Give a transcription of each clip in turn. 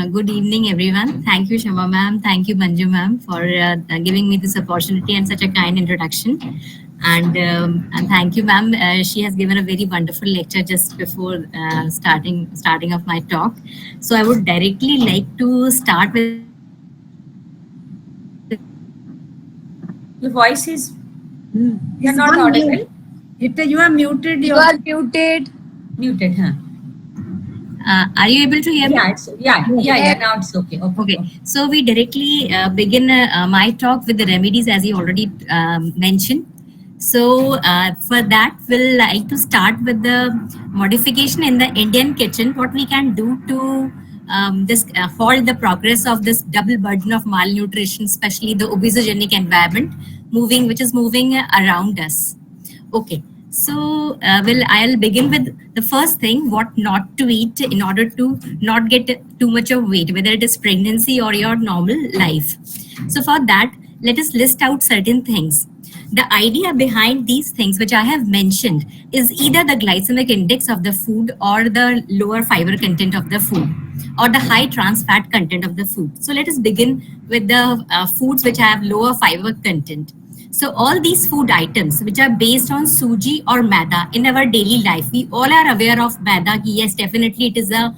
Good evening, everyone. Thank you, Shama ma'am. Thank you, Manju ma'am, for giving me this opportunity and such a kind introduction. And thank you, ma'am. She has given a very wonderful lecture just before starting of my talk. So I would directly like to start with the first thing. Your voice is you're It's not on audible. mute. You are muted. You are muted. Muted, huh? Are you able to hear me? Yeah. Now it's okay. Okay, so we directly begin my talk with the remedies as you already mentioned. So for that, we'll like to start with the modification in the Indian kitchen. What we can do to this halt the progress of this double burden of malnutrition, especially the obesogenic environment, which is moving around us. Okay, so I'll begin with the first thing: what not to eat in order to not get too much of weight, whether it is pregnancy or your normal life. So for that, let us list out certain things. The idea behind these things, which I have mentioned, is either the glycemic index of the food or the lower fiber content of the food or the high trans fat content of the food. So let us begin with the foods which have lower fiber content. So all these food items which are based on suji or maida in our daily life, we all are aware of maida. Yes, definitely it is a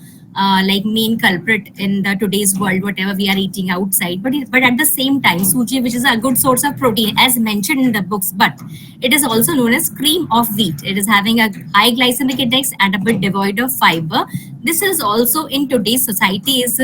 like main culprit in the today's world, whatever we are eating outside. But at the same time, suji, which is a good source of protein, as mentioned in the books, but it is also known as cream of wheat. It is having a high glycemic index and a bit devoid of fiber. This is also in today's society is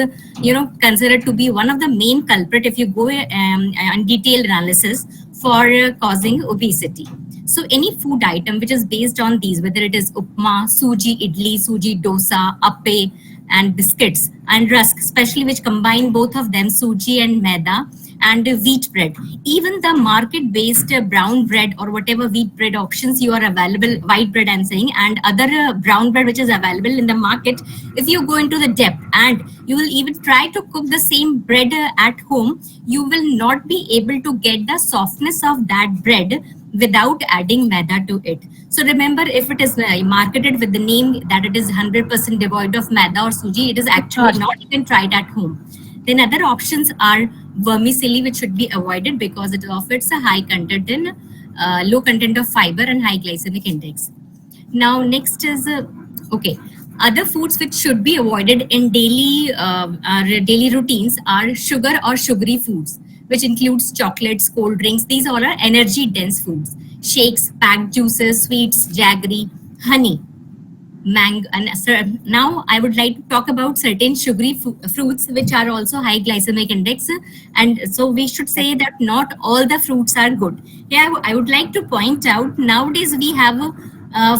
considered to be one of the main culprit if you go on detailed analysis for causing obesity. So any food item which is based on these, whether it is upma, suji idli, suji dosa, appe, and biscuits and rusk, especially which combine both of them, suji and maida, and wheat bread. Even the market-based brown bread or whatever wheat bread options you are available, white bread I'm saying, and other brown bread which is available in the market, if you go into the depth and you will even try to cook the same bread at home, you will not be able to get the softness of that bread without adding maida to it. So remember, if it is marketed with the name that it is 100% devoid of maida or suji, it is actually not. You can try it at home. Then other options are vermicelli, which should be avoided because it offers a high content in low content of fiber and high glycemic index. Now next is okay. Other foods which should be avoided in daily routines are sugar or sugary foods, which includes chocolates, cold drinks. These all are energy dense foods. Shakes, packed juices, sweets, jaggery, honey, mango. And now I would like to talk about certain sugary fruits which are also high glycemic index. And so we should say that not all the fruits are good. Yeah, I would like to point out nowadays we have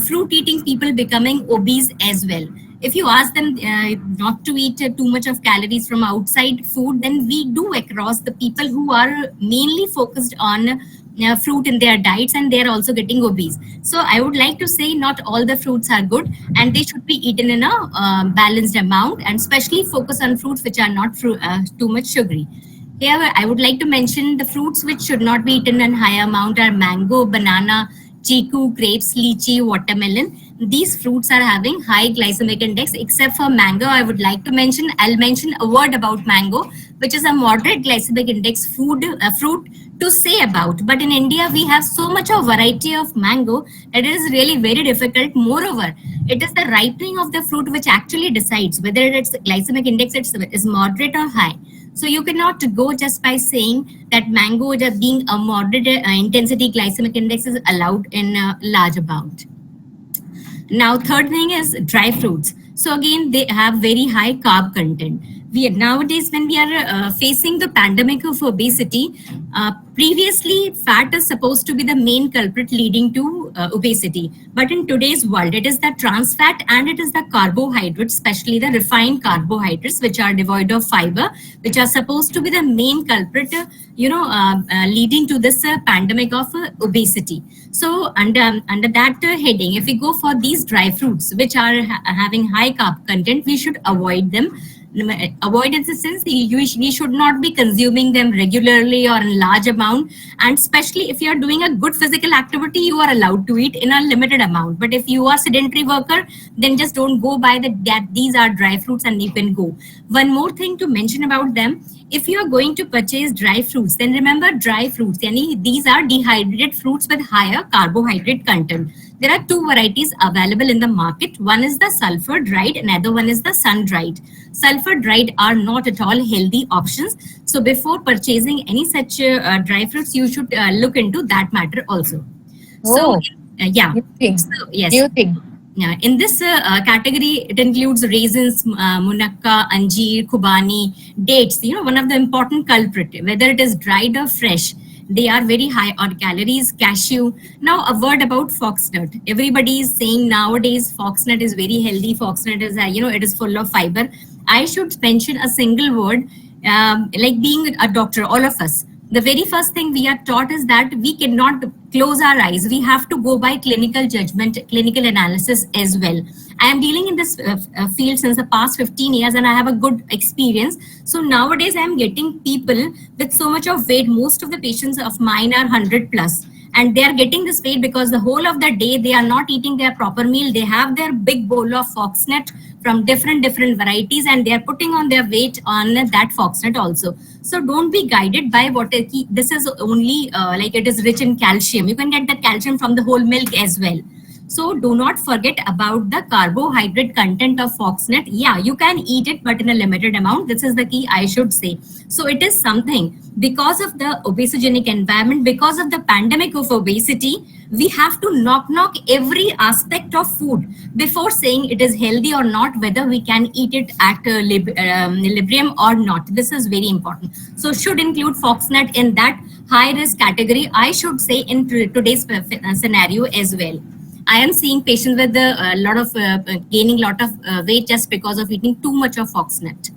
fruit eating people becoming obese as well. If you ask them not to eat too much of calories from outside food, then we do across the people who are mainly focused on fruit in their diets, and they are also getting obese. So I would like to say not all the fruits are good and they should be eaten in a balanced amount, and especially focus on fruits which are not too much sugary. Here I would like to mention the fruits which should not be eaten in high amount are mango, banana, chiku, grapes, lychee, watermelon. These fruits are having high glycemic index except for mango. I'll mention a word about mango, which is a moderate glycemic index fruit to say about. But in India, we have so much of variety of mango that it is really very difficult. Moreover, it is the ripening of the fruit which actually decides whether its glycemic index is moderate or high. So you cannot go just by saying that mango just being a moderate intensity glycemic index is allowed in a large amount. Now, third thing is dry fruits. So again, they have very high carb content. Nowadays, when we are facing the pandemic of obesity, previously fat is supposed to be the main culprit leading to obesity. But in today's world, it is the trans fat and it is the carbohydrates, especially the refined carbohydrates, which are devoid of fiber, which are supposed to be the main culprit, leading to this pandemic of obesity. So under that heading, if we go for these dry fruits, which are having high carb content, we should avoid them. avoid in the sense you should not be consuming them regularly or in large amount, and especially if you are doing a good physical activity, you are allowed to eat in a limited amount. But if you are sedentary worker, then just don't go by that these are dry fruits and you can go. One more thing to mention about them: if you are going to purchase dry fruits, then remember dry fruits, yani these are dehydrated fruits with higher carbohydrate content. There are two varieties available in the market. One is the sulfur dried, another one is the sun dried. Sulfur dried are not at all healthy options. So before purchasing any such dry fruits, you should look into that matter also. So, Oh, yeah. new thing. So, yes. New thing. Yeah, in this category, it includes raisins, munakka, anjeer, khubani, dates. One of the important culprit, whether it is dried or fresh, they are very high on calories. Cashew. Now, a word about foxnut. Everybody is saying nowadays foxnut is very healthy. Foxnut is, it is full of fiber. I should mention a single word, like being a doctor, all of us. The very first thing we are taught is that we cannot close our eyes. We have to go by clinical judgment, clinical analysis as well. I am dealing in this field since the past 15 years and I have a good experience. So nowadays I am getting people with so much of weight. Most of the patients of mine are 100 plus. And they are getting this weight because the whole of the day they are not eating their proper meal. They have their big bowl of foxnut from different varieties, and they are putting on their weight on that foxnut also. So don't be guided by what this is only like it is rich in calcium. You can get that calcium from the whole milk as well. So do not forget about the carbohydrate content of foxnut. Yeah, you can eat it, but in a limited amount. This is the key, I should say. So it is something, because of the obesogenic environment, because of the pandemic of obesity, we have to knock every aspect of food before saying it is healthy or not, whether we can eat it at Librium or not. This is very important. So should include foxnut in that high risk category, I should say, in today's scenario as well. I am seeing patients with a lot of gaining lot of weight just because of eating too much of foxnut.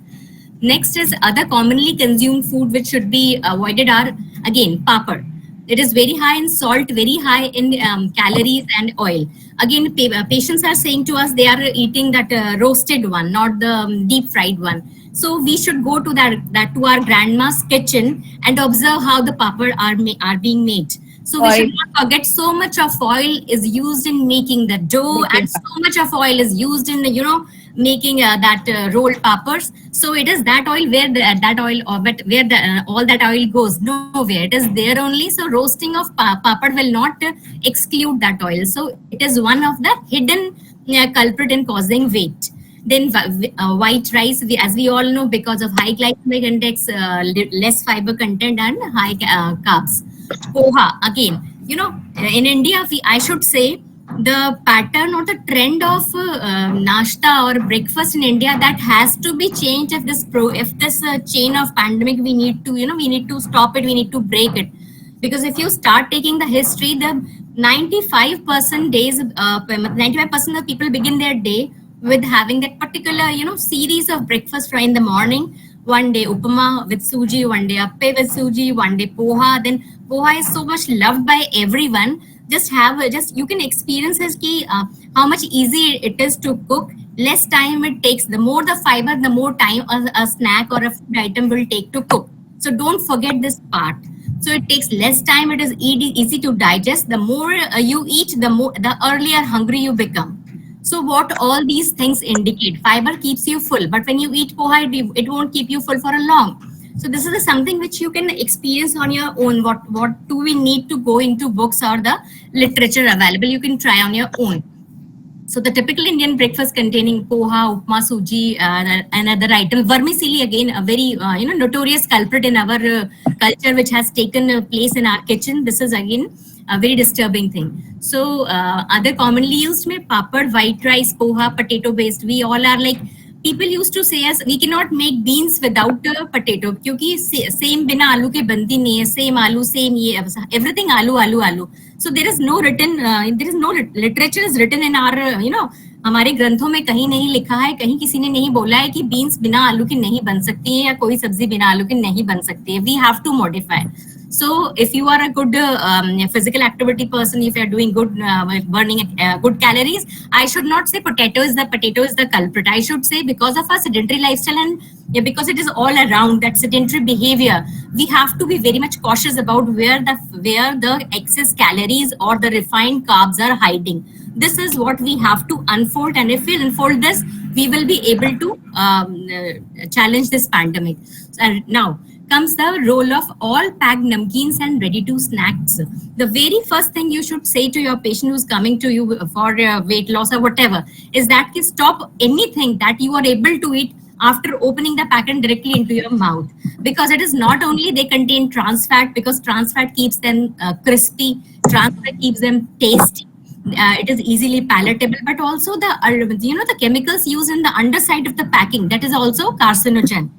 Next is other commonly consumed food which should be avoided are, again, papad. It is very high in salt, very high in calories and oil. Again, patients are saying to us they are eating that roasted one, not the deep fried one. So we should go to that to our grandma's kitchen and observe how the papad are being made. So we should not forget, so much of oil is used in making the dough, and so much of oil is used in making that rolled papads. So it is that oil where all that oil goes nowhere. It is there only. So roasting of papad will not exclude that oil. So it is one of the hidden culprit in causing weight. Then white rice, as we all know, because of high glycemic index, less fiber content and high carbs. Poha, again, in India, I should say the pattern or the trend of nashta or breakfast in India, that has to be changed. If this chain of pandemic, we need to stop it. We need to break it, because if you start taking the history, the 95% days, 95% of people begin their day with having that particular series of breakfast right in the morning. One day upama with suji, one day appe with suji, one day poha. Then poha is so much loved by everyone. Just you can experience how much easy it is to cook. Less time it takes. The more the fiber, the more time a snack or a food item will take to cook. So don't forget this part. So it takes less time. It is easy to digest. The more you eat, the earlier hungry you become. So what all these things indicate? Fiber keeps you full, but when you eat poha, it won't keep you full for a long. So this is something which you can experience on your own. What do we need to go into books or the literature available? You can try on your own. So the typical Indian breakfast containing poha, upma, suji, and other items. Vermicelli, again, a very notorious culprit in our culture, which has taken place in our kitchen. This is again a very disturbing thing. So other commonly used mein papad, white rice, poha, potato based. We all are like, people used to say us, we cannot make beans without potato, क्योंकि same बिना आलू के बनती नहीं है, same आलू, same ये, everything आलू. So there is no literature is written in our हमारे ग्रंथों में कहीं नहीं लिखा है, कहीं किसी ने नहीं बोला है कि बीन्स बिना आलू के नहीं बन सकती है या कोई सब्जी बिना आलू के नहीं बन सकती है. We have to modify. So if you are a good physical activity person, if you are doing good, burning good calories, I should not say potato is the culprit. I should say because of our sedentary lifestyle and because it is all around that sedentary behavior, we have to be very much cautious about where the excess calories or the refined carbs are hiding. This is what we have to unfold, and if we unfold this, we will be able to challenge this pandemic. And now comes the role of all packed namkeens and ready-to snacks. The very first thing you should say to your patient who's coming to you for weight loss or whatever is that stop anything that you are able to eat after opening the packet directly into your mouth, because it is not only they contain trans fat, because trans fat keeps them crispy, trans fat keeps them tasty, it is easily palatable, but also the chemicals used in the underside of the packing, that is also carcinogen.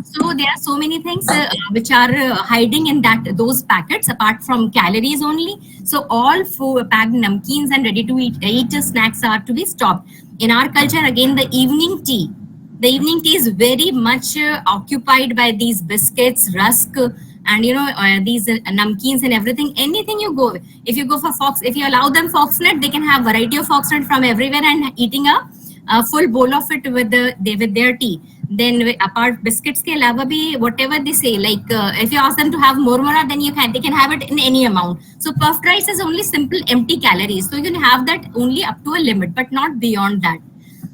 So there are so many things which are hiding in those packets apart from calories only. So all food packed namkeens and ready to eat snacks are to be stopped. In our culture, again, the evening tea is very much occupied by these biscuits, rusk, and these namkeens and everything. Anything you go, if you go for if you allow them foxnut, they can have variety of foxnut from everywhere and eating a full bowl of it with their tea. Then apart biscuits ke alawa bhi, whatever they say, like if you ask them to have mormora, then they can have it in any amount. So puffed rice is only simple empty calories, so you can have that only up to a limit, but not beyond that.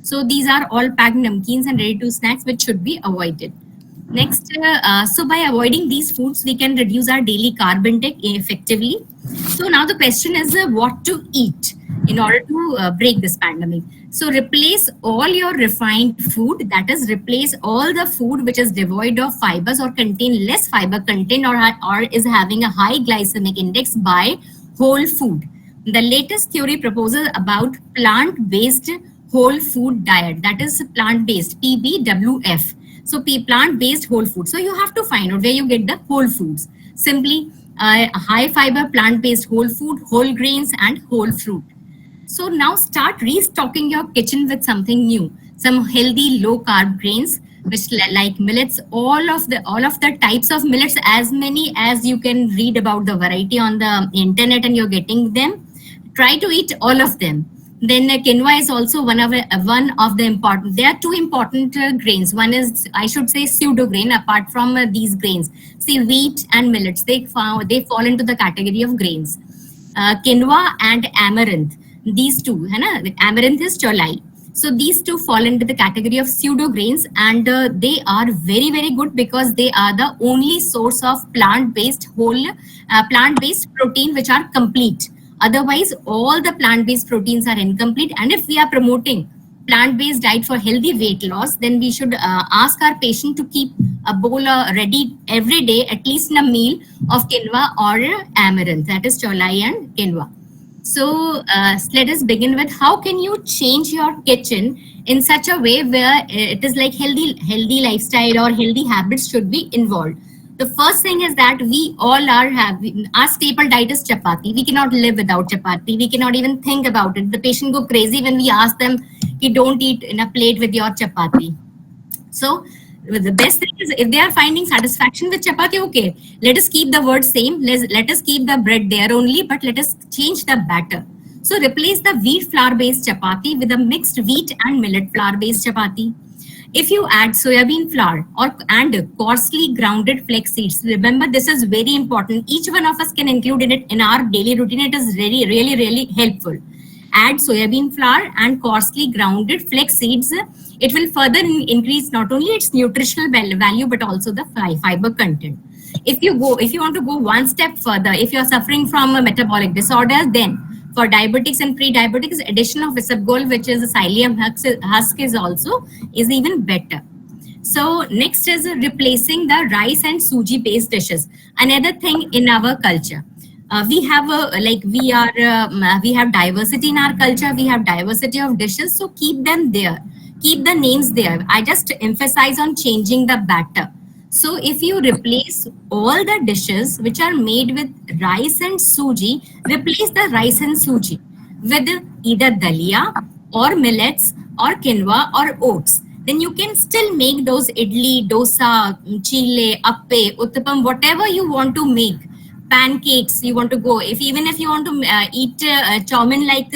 So these are all packed namkeens and ready to snacks which should be avoided. Next, so by avoiding these foods, we can reduce our daily carb intake effectively. So now the question is what to eat in order to break this pandemic. So replace all your refined food, that is replace all the food which is devoid of fibers or contain less fiber content or is having a high glycemic index by whole food. The latest theory proposes about plant-based whole food diet, that is plant-based, PBWF. So plant-based whole food. So you have to find out where you get the whole foods. Simply high fiber plant-based whole food, whole grains and whole fruit. So now start restocking your kitchen with something new, some healthy low carb grains, which like millets, all of the types of millets, as many as you can read about the variety on the internet and you're getting them. Try to eat all of them. Then quinoa is also one of the important. There are two important grains. One is, I should say, pseudo grain. Apart from these grains, see, wheat and millets, they fall into the category of grains. Quinoa and amaranth, these two, the amaranth is cholai. So these two fall into the category of pseudo grains, and they are very, very good because they are the only source of plant-based protein which are complete. Otherwise, all the plant-based proteins are incomplete. And if we are promoting plant-based diet for healthy weight loss, then we should ask our patient to keep a bowl ready every day, at least in a meal, of quinoa or amaranth, that is cholai and quinoa. So let us begin with how can you change your kitchen in such a way where it is like healthy lifestyle or healthy habits should be involved. The first thing is that we all are having, our staple diet is chapati. We cannot live without chapati. We cannot even think about it. The patient go crazy when we ask them, you don't eat in a plate with your chapati. So the best thing is if they are finding satisfaction with chapati, okay, let us keep the word same. Let us keep the bread there only, but let us change the batter. So replace the wheat flour based chapati with a mixed wheat and millet flour based chapati. If you add soybean flour and coarsely grounded flax seeds, remember this is very important. Each one of us can include it in our daily routine. It is really, really, really helpful. Add soybean flour and coarsely grounded flax seeds. It will further increase not only its nutritional value but also the fiber content. If you want to go one step further, if you are suffering from a metabolic disorder, then for diabetics and pre-diabetics, addition of isabgol, which is a psyllium husk, is even better. So next is replacing the rice and suji based dishes. Another thing in our culture, we have we have diversity in our culture. We have diversity of dishes, so keep them there. Keep the names there. I just emphasize on changing the batter. So if you replace all the dishes which are made with rice and suji, replace the rice and suji with either dalia or millets or quinoa or oats. Then you can still make those idli, dosa, chile, appe, uttapam, whatever you want to make pancakes you want to go, even if you want to eat chow mein like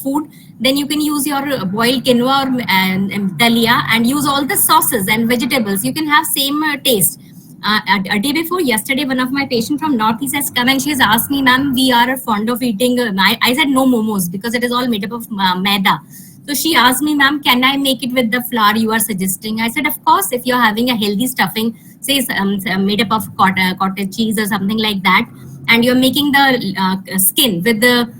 food, then you can use your boiled quinoa or dalia and use all the sauces and vegetables. You can have same taste. A day before yesterday, one of my patients from Northeast has come and she has asked me, ma'am, we are fond of eating. I said no momos because it is all made up of maida. So she asked me, ma'am, can I make it with the flour you are suggesting? I said, of course, if you're having a healthy stuffing, say made up of cottage cheese or something like that, and you're making the skin with the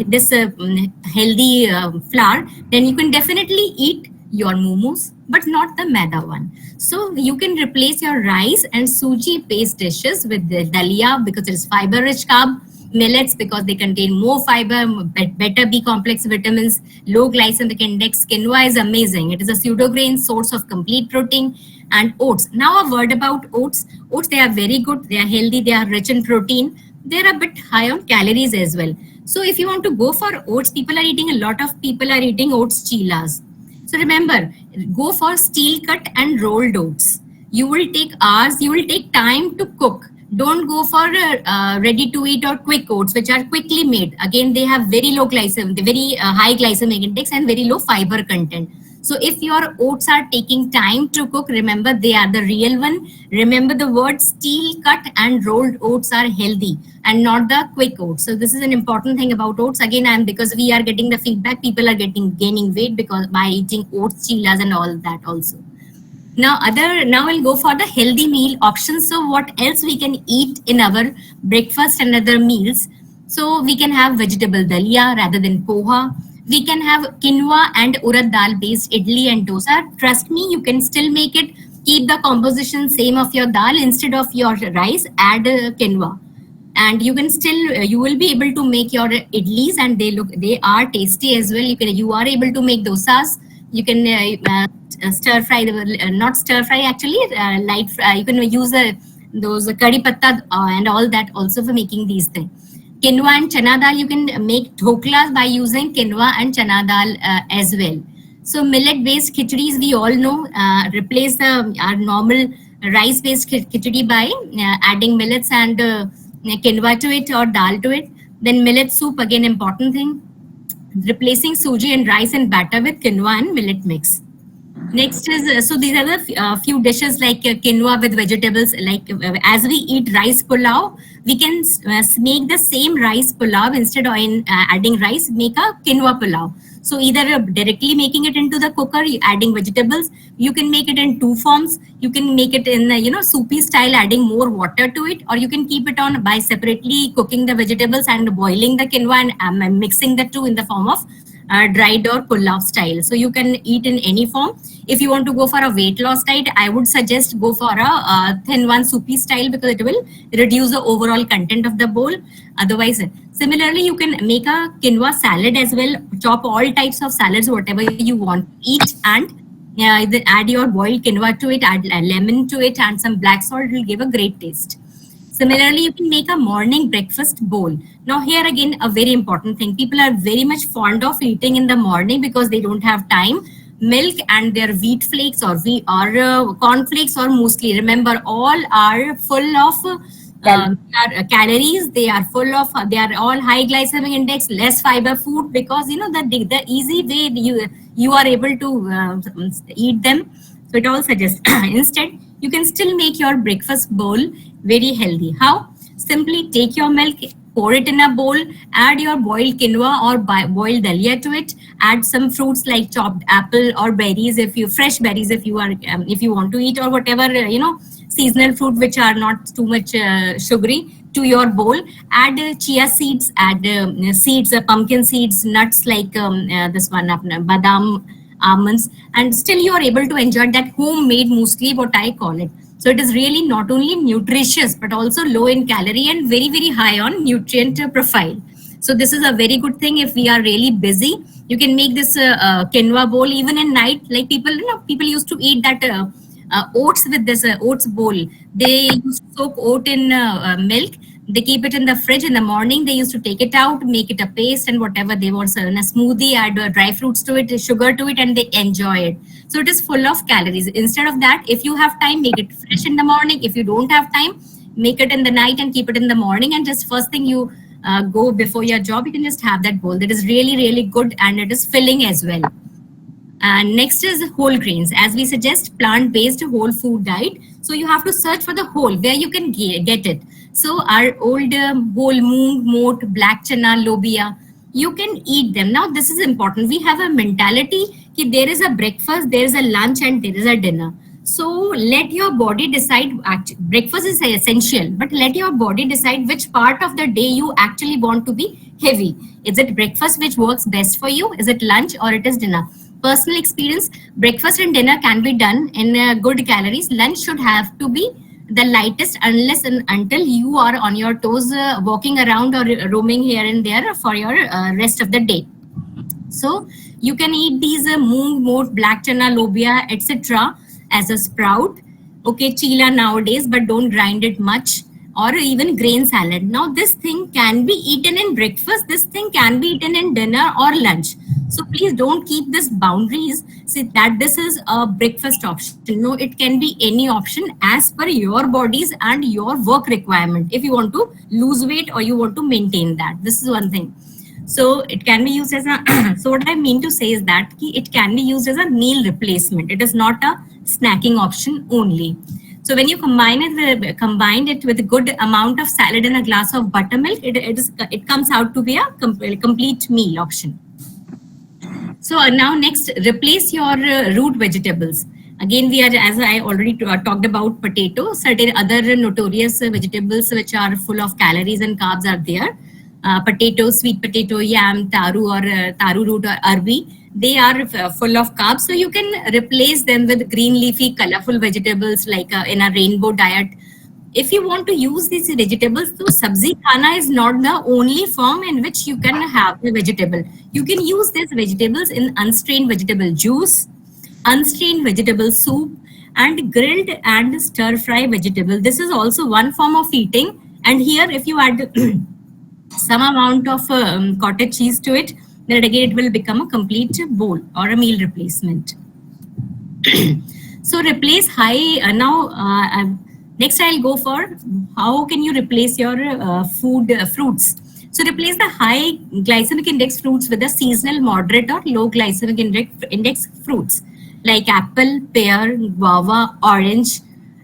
this healthy flour, then you can definitely eat your momos, but not the maida one. So you can replace your rice and suji based dishes with the dalia because it is fiber rich carb, millets because they contain more fiber, better B complex vitamins, low glycemic index. Quinoa is amazing. It is a pseudo grain source of complete protein. And oats. Now a word about oats. Oats, they are very good. They are healthy. They are rich in protein. They're a bit high on calories as well. So if you want to go for oats, a lot of people are eating oats chilas. So remember, go for steel cut and rolled oats. You will take hours, you will take time to cook. Don't go for ready to eat or quick oats, which are quickly made. Again, they have very low glycemic, very high glycemic index and very low fiber content. So if your oats are taking time to cook, remember they are the real one. Remember the word steel cut and rolled oats are healthy and not the quick oats. So this is an important thing about oats. Again, and because we are getting the feedback, people are gaining weight because by eating oats, chilas and all that also. Now we'll go for the healthy meal options. So what else we can eat in our breakfast and other meals? So we can have vegetable dalia rather than poha. We can have quinoa and urad dal based idli and dosa. Trust me, you can still make it. Keep the composition same of your dal. Instead of your rice, add quinoa. And you can still, you will be able to make your idlis and they are tasty as well. You are able to make dosas. You can stir fry, not stir fry actually, light fry. You can use those curry patta and all that also for making these things. Quinoa and chana dal, you can make dhoklas by using quinoa and chana dal as well. So millet based khichdis, we all know, replace our normal rice based khichdi by adding millets and quinoa to it or dal to it. Then millet soup, again important thing, replacing suji and rice and batter with quinoa and millet mix. Next is, so these are the few dishes like quinoa with vegetables. Like as we eat rice pulao, we can make the same rice pulao instead of adding rice, make a quinoa pulao. So either directly making it into the cooker, adding vegetables, you can make it in two forms. You can make it in, soupy style, adding more water to it, or you can keep it on by separately cooking the vegetables and boiling the quinoa and mixing the two in the form of dried or pulao style. So you can eat in any form. If you want to go for a weight loss diet, I would suggest go for a thin one soupy style because it will reduce the overall content of the bowl. Otherwise, similarly, you can make a quinoa salad as well. Chop all types of salads, whatever you want to eat, and add your boiled quinoa to it, add lemon to it, and some black salt. It will give a great taste. Similarly, you can make a morning breakfast bowl. Now here again, a very important thing. People are very much fond of eating in the morning because they don't have time. Milk and their wheat flakes or corn flakes or muesli. Remember, all are full of calories. They are full of, they are all high glycemic index, less fiber food because, the easy way you are able to eat them. So it all suggests instead, you can still make your breakfast bowl very healthy. How? Simply take your milk, pour it in a bowl, add your boiled quinoa or boiled dalia to it, add some fruits like chopped apple or berries, fresh berries if you want to eat, or whatever, seasonal fruit which are not too much sugary to your bowl. Add chia seeds, add seeds, pumpkin seeds, nuts like this one, badam, almonds, and still you are able to enjoy that homemade muesli, what I call it. So it is really not only nutritious, but also low in calorie and very, very high on nutrient profile. So this is a very good thing. If we are really busy, you can make this quinoa bowl even in night. Like people used to eat that oats with this oats bowl. They used to soak oat in milk. They keep it in the fridge. In the morning, they used to take it out, make it a paste and whatever they want, in a smoothie, add dry fruits to it, sugar to it, and they enjoy it. So it is full of calories. Instead of that, if you have time, make it fresh in the morning. If you don't have time, make it in the night and keep it in the morning, and just first thing you go before your job, you can just have that bowl. That is really, really good, and it is filling as well. And next is whole grains. As we suggest, plant-based whole food diet. So you have to search for the whole, where you can get it. So our old whole moong, moat, black chana, lobia, you can eat them. Now this is important. We have a mentality that there is a breakfast, there is a lunch, and there is a dinner. So let your body decide. Breakfast is essential, but let your body decide which part of the day you actually want to be heavy. Is it breakfast which works best for you? Is it lunch or it is dinner? Personal experience, breakfast and dinner can be done in good calories. Lunch should have to be the lightest unless and until you are on your toes, walking around or roaming here and there for your rest of the day. So you can eat these moong, moat, black chana, lobia, etc. as a sprout. Okay, chila nowadays, but don't grind it much. Or even grain salad. Now this thing can be eaten in breakfast. This thing can be eaten in dinner or lunch. So please don't keep this boundaries. Say that this is a breakfast option. No, it can be any option as per your bodies and your work requirement. If you want to lose weight or you want to maintain that, this is one thing. So it can be used as a, so what I mean to say is that it can be used as a meal replacement. It is not a snacking option only. So when you combine it with a good amount of salad and a glass of buttermilk, it comes out to be a complete meal option. So now next, replace your root vegetables. Again, we are, as I already talked about potato, certain other notorious vegetables which are full of calories and carbs are there. Potato, sweet potato, yam, taru or taru root or arbi. They are full of carbs. So you can replace them with green leafy, colorful vegetables like in a rainbow diet. If you want to use these vegetables, so sabzi khana is not the only form in which you can have the vegetable. You can use these vegetables in unstrained vegetable juice, unstrained vegetable soup, and grilled and stir fry vegetable. This is also one form of eating. And here, if you add some amount of cottage cheese to it, then again it will become a complete bowl or a meal replacement. So replace high, next I'll go for how can you replace your fruits. So replace the high glycemic index fruits with the seasonal moderate or low glycemic index fruits like apple, pear, guava, orange.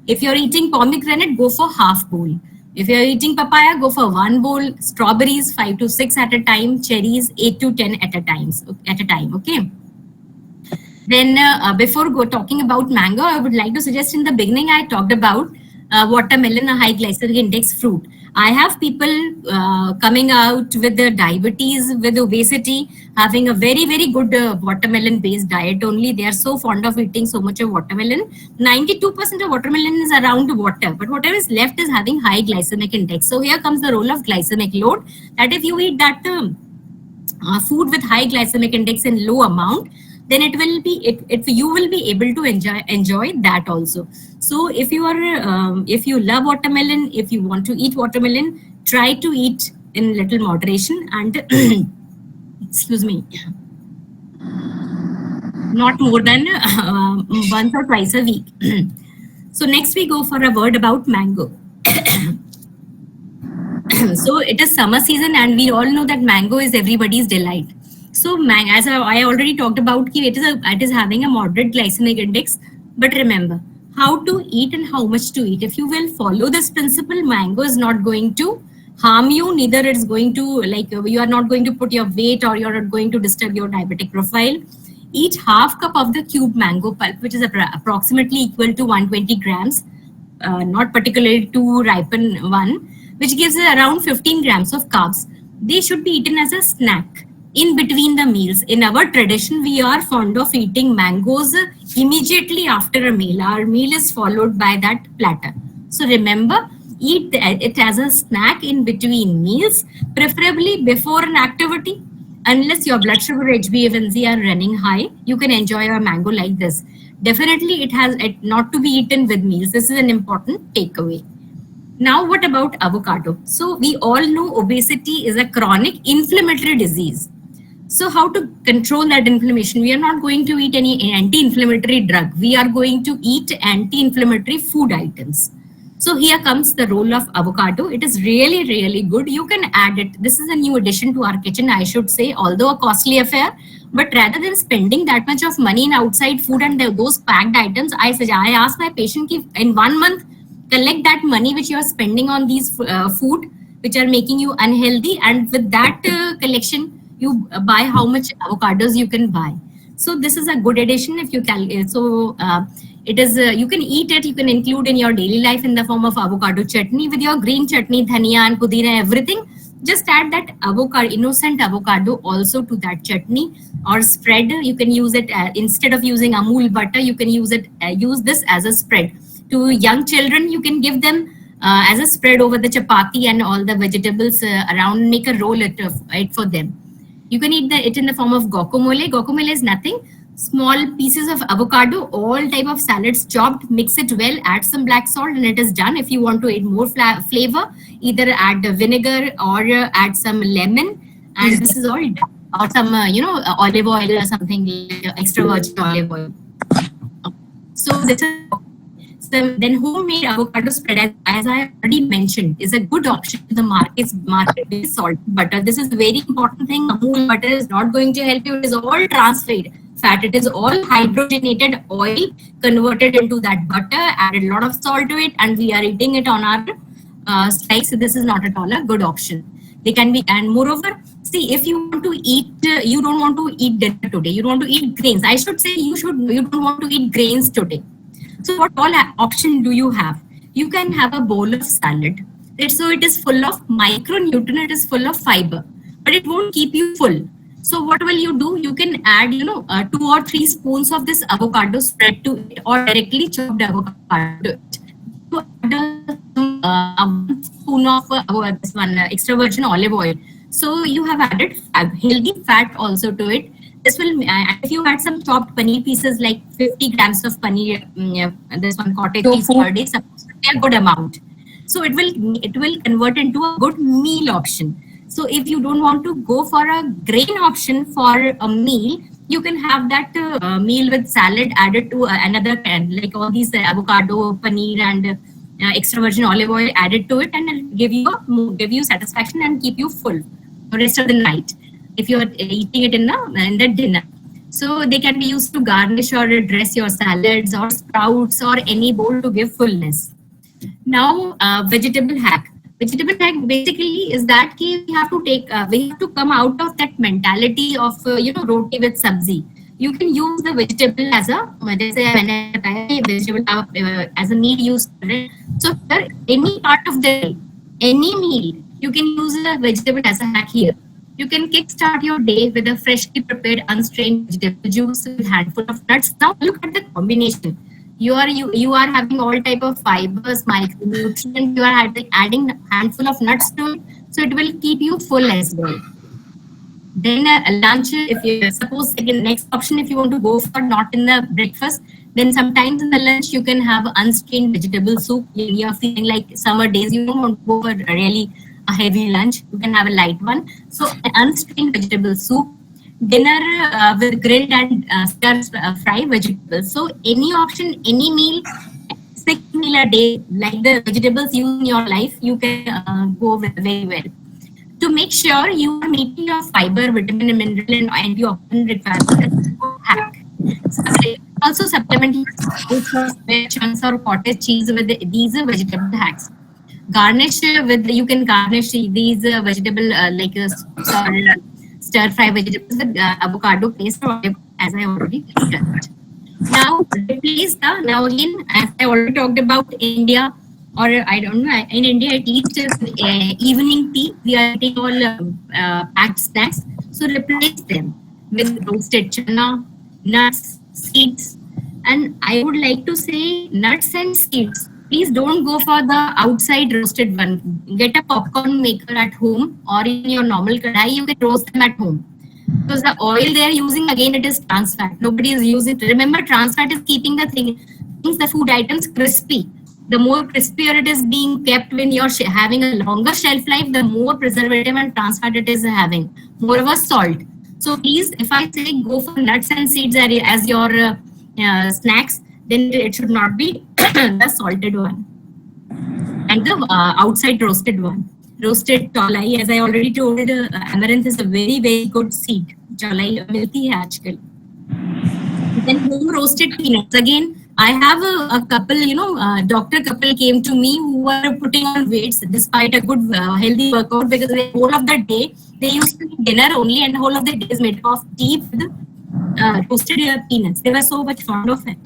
If you're eating pomegranate, go for half bowl. If you're eating papaya, go for 1 bowl. Strawberries 5 to 6 at a time. Cherries 8 to 10 at a time. Okay. Then before talking about mango, I would like to suggest in the beginning I talked about watermelon, a high glycemic index fruit. I have people coming out with the diabetes, with obesity, having a very, very good watermelon-based diet only. They are so fond of eating so much of watermelon. 92% of watermelon is around water, but whatever is left is having high glycemic index. So here comes the role of glycemic load, that if you eat that food with high glycemic index in low amount, then it will be you will be able to enjoy that also. So if you are if you love watermelon, if you want to eat watermelon, try to eat in little moderation and excuse me, not more than once or twice a week. So next we go for a word about mango. So it is summer season and we all know that mango is everybody's delight. So as I already talked about, it is having a moderate glycemic index. But remember, how to eat and how much to eat. If you will follow this principle, mango is not going to harm you, neither it's going to, like, you are not going to put your weight or you're not going to disturb your diabetic profile. Eat half cup of the cube mango pulp, which is approximately equal to 120 grams, not particularly too ripen one, which gives around 15 grams of carbs. They should be eaten as a snack in between the meals. In our tradition, we are fond of eating mangoes immediately after a meal. Our meal is followed by that platter. So remember, eat it as a snack in between meals, preferably before an activity. Unless your blood sugar, HbA1c are running high, you can enjoy a mango like this. Definitely, it has not to be eaten with meals. This is an important takeaway. Now, what about avocado? So we all know obesity is a chronic inflammatory disease. So how to control that inflammation? We are not going to eat any anti-inflammatory drug. We are going to eat anti-inflammatory food items. So here comes the role of avocado. It is really, really good. You can add it. This is a new addition to our kitchen, I should say, although a costly affair. But rather than spending that much of money in outside food and those packed items, I ask my patient ki in 1 month, collect that money which you are spending on these food which are making you unhealthy, and with that collection, you buy how much avocados you can buy. So this is a good addition if you can. So it is you can eat it. You can include in your daily life in the form of avocado chutney with your green chutney, dhania and pudina, everything. Just add that avocado, innocent avocado, also to that chutney or spread. You can use it instead of using Amul butter. You can use it. Use this as a spread to young children. You can give them as a spread over the chapati and all the vegetables around. Make a roll it for them. You can eat it in the form of guacamole. Guacamole is nothing. Small pieces of avocado, all type of salads chopped, mix it well, add some black salt, and it is done. If you want to add more flavor, either add vinegar or add some lemon, and this is all done. Or some, olive oil or something, like extra virgin olive oil. So this is. So then homemade avocado spread, as I already mentioned, is a good option to the market-based salt butter. This is a very important thing. Amul butter is not going to help you. It is all trans fat. It is all hydrogenated oil converted into that butter, added a lot of salt to it, and we are eating it on our slice. So this is not at all a good option. They can be, and moreover, see, if you want to eat, you don't want to eat dinner today. You don't want to eat grains. I should say you don't want to eat grains today. So what all option do you have? You can have a bowl of salad. So it is full of micronutrient, it is full of fiber, but it won't keep you full. So what will you do? You can add, 2 or 3 spoons of this avocado spread to it, or directly chopped avocado to it. You add 1 spoon of this one extra virgin olive oil. So you have added healthy fat also to it. This will, if you add some chopped paneer pieces, like 50 grams of paneer, this one cottage cheese per day, suppose a good amount. So it will convert into a good meal option. So if you don't want to go for a grain option for a meal, you can have that meal with salad added to another pan, like all these avocado, paneer, and extra virgin olive oil added to it, and it'll give you satisfaction and keep you full the rest of the night if you are eating it in the dinner. So they can be used to garnish or dress your salads or sprouts or any bowl to give fullness. Now, vegetable hack. Vegetable hack basically is that we have to come out of that mentality of roti with sabzi. You can use the vegetable as a vegetable as a meal used. So for any part of the day, any meal, you can use a vegetable as a hack here. You can kickstart your day with a freshly prepared unstrained vegetable juice with a handful of nuts. Now look at the combination. You are having all type of fibers, micronutrients. You are adding a handful of nuts to it, so it will keep you full as well. Then lunch, if you suppose next option, if you want to go for not in the breakfast, then sometimes in the lunch you can have unstrained vegetable soup. You're feeling like summer days, you don't want to go for really a heavy lunch. You can have a light one. So unstrained vegetable soup. Dinner with grilled and stir fry vegetables. So any option, any meal, 6 meal a day, like the vegetables you in your life, you can go with very well. To make sure you are meeting your fiber, vitamin, mineral, and antioxidant requirements, hack. Also supplement chunks or cottage cheese with these vegetable hacks. Garnish with, you can garnish these vegetable like stir fry vegetables with avocado paste, as I already done. Now replace now again, as I already talked about India, or I don't know, in India at least evening tea, we are eating all packed snacks. So replace them with roasted chana, nuts, seeds, and I would like to say nuts and seeds. Please don't go for the outside roasted one. Get a popcorn maker at home, or in your normal kadai, you can roast them at home. Because the oil they are using, again, it is trans fat. Nobody is using it. Remember, trans fat is keeping the food items crispy. The more crispier it is being kept when you're having a longer shelf life, the more preservative and trans fat it is having. Moreover, salt. So please, if I say go for nuts and seeds as your snacks, then it should not be the salted one. and the outside roasted one. Roasted cholai, as I already told, amaranth is a very, very good seed. Cholai milti hai aajkal. Then home roasted peanuts. Again, I have a couple, doctor couple came to me who were putting on weights despite a good healthy workout, because the whole of the day they used to eat dinner only, and the whole of the day is made of tea with roasted peanuts. They were so much fond of it.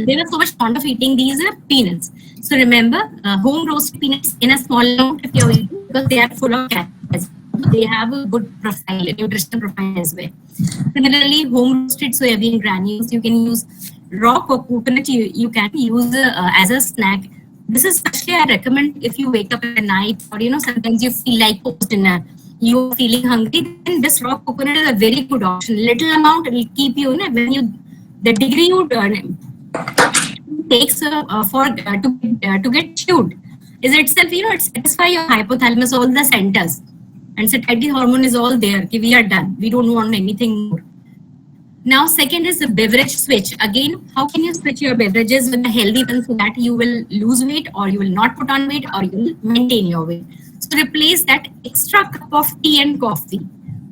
They were so much fond of eating these peanuts. So remember, home roasted peanuts in a small amount if you're eating, because they are full of calories. They have a good profile, nutritional profile as well. Similarly, home roasted soybean granules, you can use raw coconut, you can use as a snack. This is especially I recommend if you wake up at night, or sometimes you feel like post dinner, you're feeling hungry, then this raw coconut is a very good option. Little amount will keep you, when you, the degree you takes to get chewed is itself, it satisfies your hypothalamus, all the centers, and satiety hormone is all there. Okay, we are done. We don't want anything more. Now, second is the beverage switch. Again, how can you switch your beverages with a healthy one so that you will lose weight, or you will not put on weight, or you will maintain your weight? So replace that extra cup of tea and coffee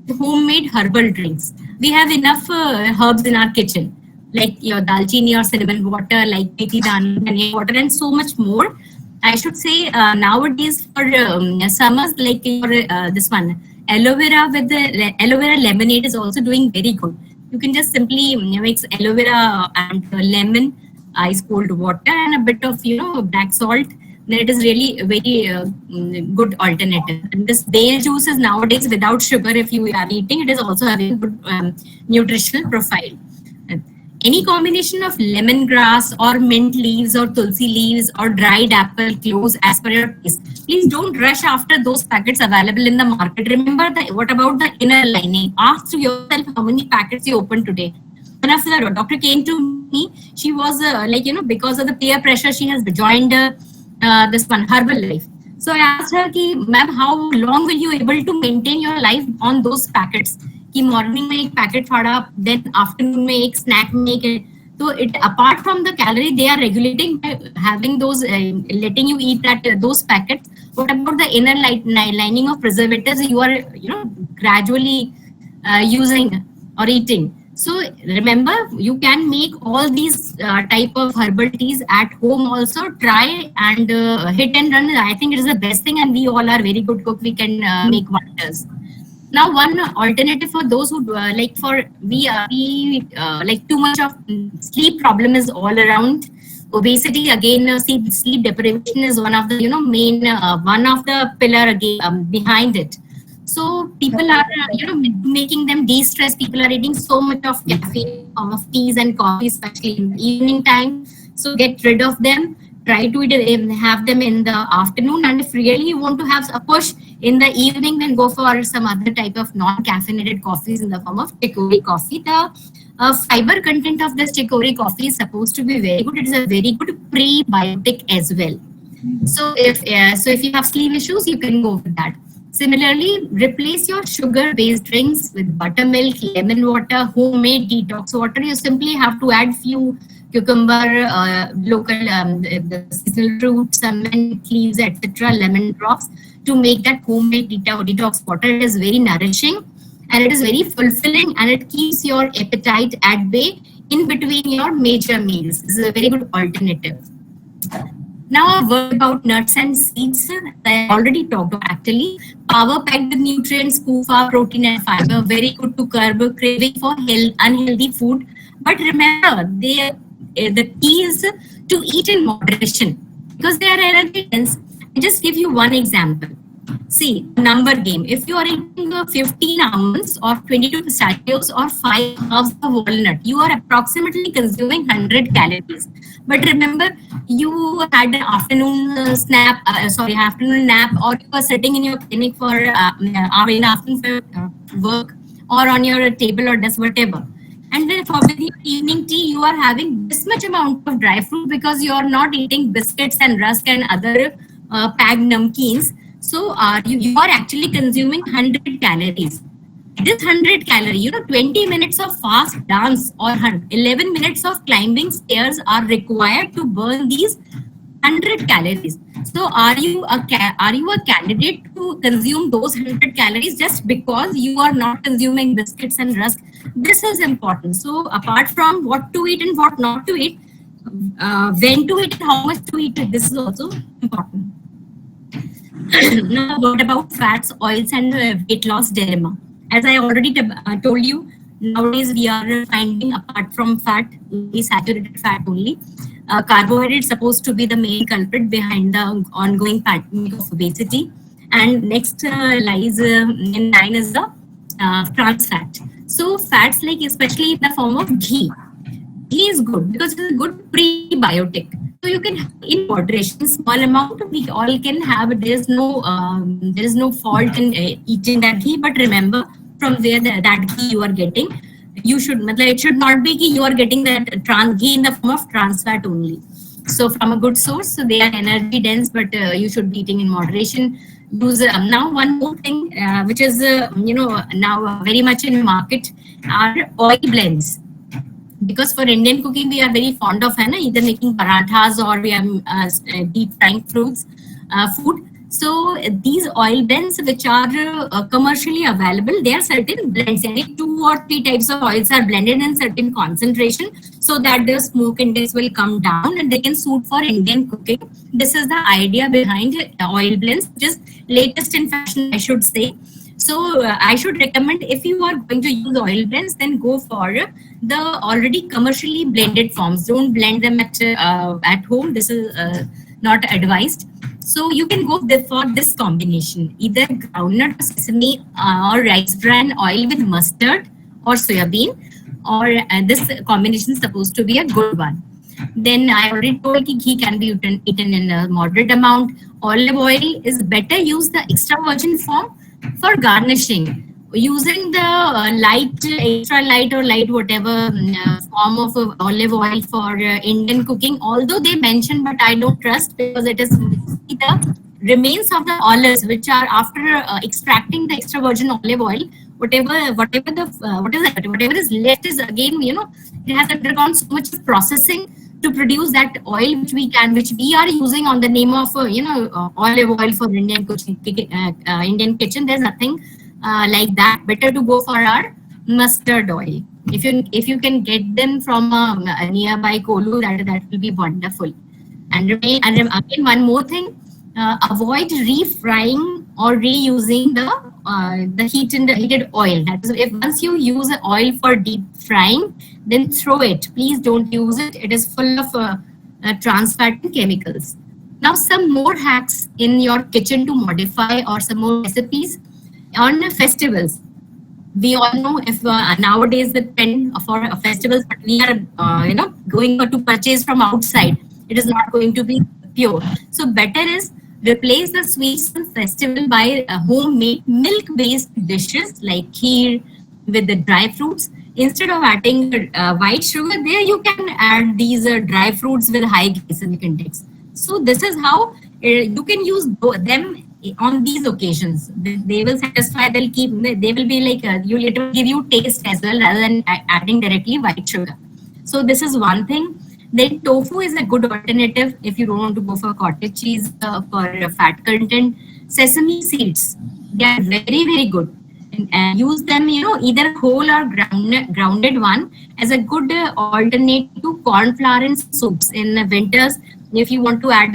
with homemade herbal drinks. We have enough herbs in our kitchen, like your dalchini or cinnamon water, like methi dana, dhania water, and so much more. I should say nowadays for summers, like your this one, aloe vera with the aloe vera lemonade is also doing very good. You can just simply mix aloe vera and lemon, ice cold water, and a bit of black salt. Then it is really a very good alternative. And this bale juice is nowadays without sugar. If you are eating, it is also having a good nutritional profile. Any combination of lemongrass or mint leaves or tulsi leaves or dried apple cloves as per your taste. Please don't rush after those packets available in the market. Remember, what about the inner lining? Ask yourself how many packets you opened today. One of the doctor came to me. She was because of the peer pressure, she has joined this one Herbalife. So I asked her, ma'am, how long will you able to maintain your life on those packets? कि morning में एक packet फाड़ा, then afternoon में एक snack में एक, तो it apart from the calorie they are regulating by having those letting you eat that those packets. What about the inner lining of preservatives you are gradually using or eating? So remember, you can make all these type of herbal teas at home also. Try and hit and run. I think it is the best thing, and we all are very good cook. We can make wonders. Now, one alternative for those who like too much of sleep problem is all around. Obesity, again, sleep deprivation is one of the main one of the pillar again behind it. So people are making them de-stress. People are eating so much of caffeine, of teas and coffee, especially in the evening time. So get rid of them. Try to have them in the afternoon, and if really you want to have a push in the evening, then go for some other type of non-caffeinated coffees in the form of chicory coffee. The fiber content of this chicory coffee is supposed to be very good. It is a very good prebiotic as well. So if you have sleep issues, you can go with that. Similarly, replace your sugar-based drinks with buttermilk, lemon water, homemade detox water. You simply have to add few cucumber, local the seasonal fruits, some mint leaves, etc., lemon drops to make that homemade detox water. It is very nourishing and it is very fulfilling, and it keeps your appetite at bay in between your major meals. This is a very good alternative. Now, a word about nuts and seeds. I already talked about actually. Power packed with nutrients, kufa, protein, and fiber. Very good to curb craving for unhealthy food. But remember, the key is to eat in moderation, because they are energy dense. I'll just give you one example. See, number game. If you are eating 15 almonds or 22 pistachios or 5 halves of walnut, you are approximately consuming 100 calories. But remember, you had an afternoon afternoon nap, or you are sitting in your clinic for in afternoon for work, or on your table or desk, whatever. And then for your evening tea, you are having this much amount of dry fruit, because you are not eating biscuits and rusk and other packed namkeens. So you are actually consuming 100 calories. this 100 calorie, 20 minutes of fast dance or 11 minutes of climbing stairs are required to burn these 100 calories. So are you a candidate to consume those 100 calories just because you are not consuming biscuits and rusk? This is important. So apart from what to eat and what not to eat, when to eat and how much to eat, this is also important. Now, what about fats, oils, and weight loss dilemma? As I already told you, nowadays we are finding, apart from fat, only saturated fat only. Carbohydrate is supposed to be the main culprit behind the ongoing pandemic of obesity. And next lies in line is the trans fat. So fats, like especially in the form of ghee. Ghee is good because it's a good prebiotic. So you can, in moderation, small amount. We all can have. There is no fault in eating that ghee. But remember, from where that ghee you are getting, you should. It should not be ghee. You are getting that ghee in the form of trans fat only. So from a good source, so they are energy dense, but you should be eating in moderation. Use now one more thing, which is now very much in market, are oil blends. Because for Indian cooking, we are very fond of either making parathas or we are deep frying food. So these oil blends, which are commercially available, there are certain blends. And 2 or 3 types of oils are blended in certain concentration, so that the smoke index will come down and they can suit for Indian cooking. This is the idea behind oil blends, which is latest in fashion, I should say. So I should recommend, if you are going to use oil blends, then go for the already commercially blended forms. Don't blend them at home. This is not advised. So you can go for this combination, either groundnut, sesame or rice bran oil with mustard or soybean, or this combination is supposed to be a good one. Then I already told you ghee can be eaten in a moderate amount. Olive oil is better use the extra virgin form for garnishing. Using the extra light or light whatever form of olive oil for Indian cooking, although they mention, but I don't trust, because it is the remains of the olives which are after extracting the extra virgin olive oil. Whatever is left is again, it has undergone so much processing to produce that oil which we are using on the name of olive oil for Indian Indian kitchen. There's nothing like that. Better to go for our mustard oil. If you can get them from a nearby Kolu, that will be wonderful. And again, one more thing, avoid refrying or reusing the heated oil. That is, if once you use oil for deep frying, then throw it. Please don't use it. It is full of trans fat and chemicals. Now, some more hacks in your kitchen to modify, or some more recipes on festivals. We all know, if nowadays the trend for festivals, but we are going to purchase from outside, it is not going to be pure. So better is replace the sweets on festival by homemade milk-based dishes like kheer with the dry fruits. Instead of adding white sugar, there you can add these dry fruits with high glycemic index. So this is how you can use them on these occasions. They will satisfy. They will be like it will give you taste as well, rather than adding directly white sugar. So this is one thing. Then tofu is a good alternative if you don't want to go for cottage cheese for fat content. Sesame seeds, they are very, very good. And use them, either whole or grounded one, as a good alternative to corn flour in soups in the winters. If you want to add,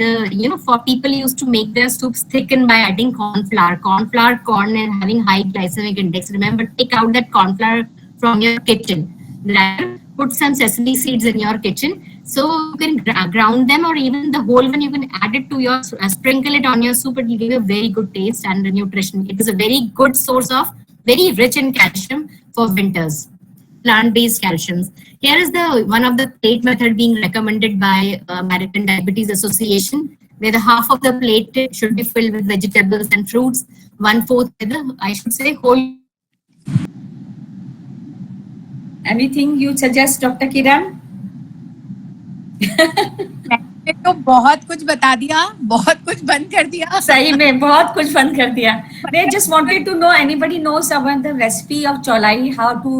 for people used to make their soups thicken by adding corn flour, corn, and having high glycemic index. Remember, take out that corn flour from your kitchen. Put some sesame seeds in your kitchen. So you can ground them, or even the whole one, you can add it to your, sprinkle it on your soup. It will give you a very good taste and nutrition. It is a very good source of very rich in calcium for winters. Plant-based calciums. Here is one of the plate method being recommended by American Diabetes Association, where the half of the plate should be filled with vegetables and fruits, 1/4 with I should say whole. Anything you suggest, Dr. Kiran? ने तो बहुत कुछ बता दिया, बहुत कुछ बंद कर दिया। सही में बहुत कुछ बंद कर दिया. They just wanted to know anybody knows about the recipe of cholai, how to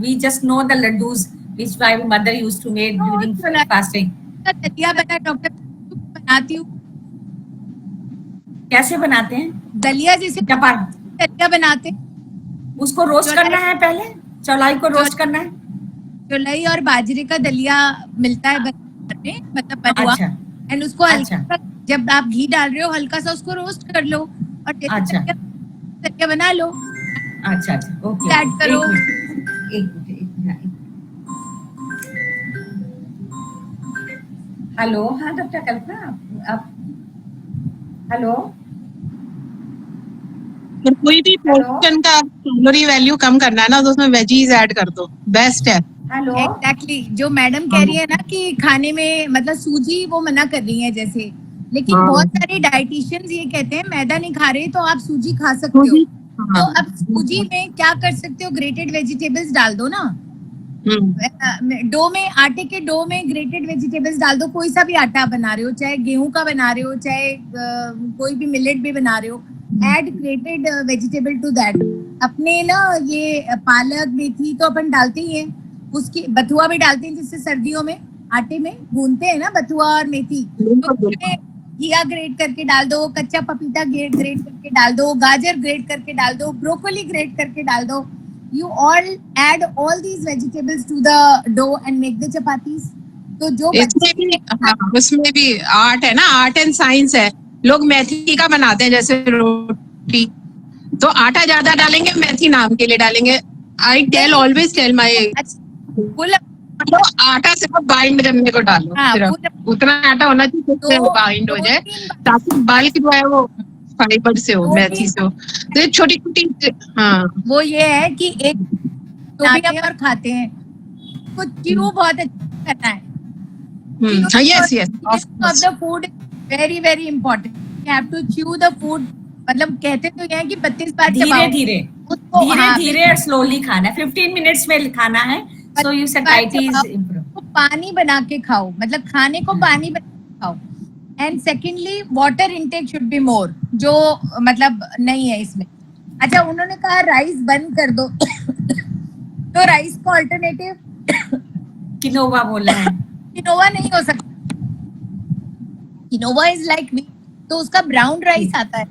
we just know the laddus which my mother used to make during fasting. दलिया बना डॉक्टर बनाती हूँ. कैसे बनाते हैं? दलिया जैसे चपाती. दलिया बनाते हैं. उसको रोस्ट करना है पहले. चौलाई को रोस्ट करना है. चौलाई और बाजरे का दलिया मिलता है बाजार में, मतलब बनुआ. अच्छा. एंड उसको अच्छा. हल्का जब आप घी डाल रहे हो हल्का सा उसको रोस्ट कर लो और अच्छा. दलिया बना लो. अच्छा अच्छा. ओके. ऐड करो. एक मिनट. हेलो. हाँ डॉक्टर कल्पना आप. हेलो. और कोई भी पोर्शन का कैलोरी वैल्यू कम करना है ना तो उसमें वेजीज ऐड कर दो, बेस्ट है. हेलो. एग्जैक्टली जो मैडम कह रही है ना कि खाने में मतलब सूजी वो मना कर रही है जैसे, लेकिन हाँ. बहुत सारे डाइटिशियंस ये कहते हैं मैदा नहीं खा रहे तो आप सूजी खा सकते हो. तो अब सूजी में क्या कर सकते हो, ग्रेटेड वेजिटेबल्स डाल दो ना. डो में, आटे के डो में ग्रेटेड वेजिटेबल्स डाल दो. कोई सा भी आटा बना रहे हो, चाहे गेहूं का बना रहे हो, चाहे कोई भी मिलेट भी बना रहे हो, add grated vegetable to that. अपने ना ये पालक मेथी तो अपन डालते ही हैं, उसकी बथुआ भी डालते हैं जिससे सर्दियों में आटे में भूनते हैं ना बथुआ और मेथी. तो घिया ग्रेट करके डाल दो, कच्चा पपीता ग्रेट करके डाल दो, गाजर ग्रेट करके डाल दो, ब्रोकोली ग्रेट करके डाल दो. You all add all these vegetables to the dough and make the chapatis. तो जो इसमें भी उसमें भी आर्ट है ना, आर्ट एंड साइंस है. लोग मेथी का बनाते हैं जैसे रोटी, तो आटा ज्यादा डालेंगे, मेथी नाम के लिए डालेंगे. आई ऑलवेज टेल माई तो आटा सिर्फ बाइंड करने को डालो. सिर्फ उतना आटा होना चाहिए जिससे वो बाइंड हो जाए, ताकि बल्क जो है वो फाइबर से हो, मेथी से हो. तो छोटी छोटी. हाँ, वो ये है कि एक तो भी और खाते हैं तो च्यू बहुत अच्छा करना है. yes of the food very very important. You have to chew the food. मतलब कहते तो ये है कि 32 बार धीरे धीरे स्लोली खाना है. 15 मिनट्स में खाना है. So you satiety is improved. पानी बना के खाओ, मतलब खाने को पानी बना के खाओ. And secondly water intake should be more, जो मतलब नहीं है इसमें. अच्छा, उन्होंने कहा राइस बंद कर दो तो राइस को अल्टरनेटिव किनोवा बोला है. किनोवा नहीं हो सकता. किनोवा इज लाइक वीट, तो उसका ब्राउन राइस आता है.